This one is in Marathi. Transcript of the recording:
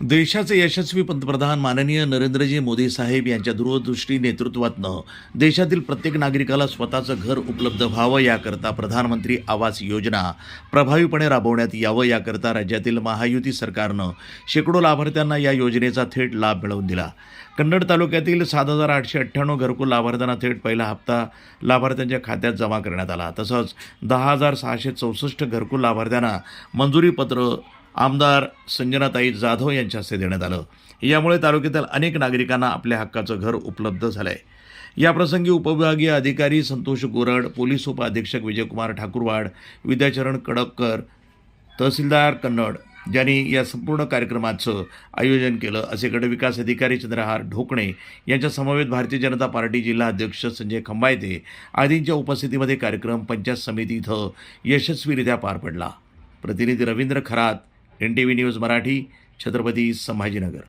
देशाचे यशस्वी पंतप्रधान माननीय नरेंद्रजी मोदी साहेब यांच्या दूरदृष्टी नेतृत्वातनं देशातील प्रत्येक नागरिकाला स्वतःचं घर उपलब्ध व्हावं याकरता प्रधानमंत्री आवास योजना प्रभावीपणे राबवण्यात यावं याकरता राज्यातील महायुती सरकारनं शेकडो लाभार्थ्यांना या योजनेचा थेट लाभ मिळवून दिला. कन्नड तालुक्यातील 7,898 घरकुल लाभार्थ्यांना थेट पहिला हप्ता लाभार्थ्यांच्या खात्यात जमा करण्यात आला. तसंच 10,664 घरकुल लाभार्थ्यांना मंजुरीपत्र आमदार संजनाताई जाधव यांच्या हस्ते देण्यात आलं. यामुळे तालुक्यातील अनेक नागरिकांना आपल्या हक्काचं घर उपलब्ध झालंय. याप्रसंगी उपविभागीय अधिकारी संतोष गोरड, पोलीस उपअधीक्षक विजयकुमार ठाकूरवाड, विद्याचरण कडक्कर, तहसीलदार कन्नड ज्यांनी या संपूर्ण कार्यक्रमाचं आयोजन केलं असे गटविकास अधिकारी चंद्रहार ढोकणे यांच्या समवेत भारतीय जनता पार्टी जिल्हा अध्यक्ष संजय खंबायते आदींच्या उपस्थितीमध्ये कार्यक्रम पंचायत समिती इथं यशस्वीरित्या पार पडला. प्रतिनिधी रवींद्र खरात, NTV न्यूज मराठी, छत्रपती संभाजीनगर.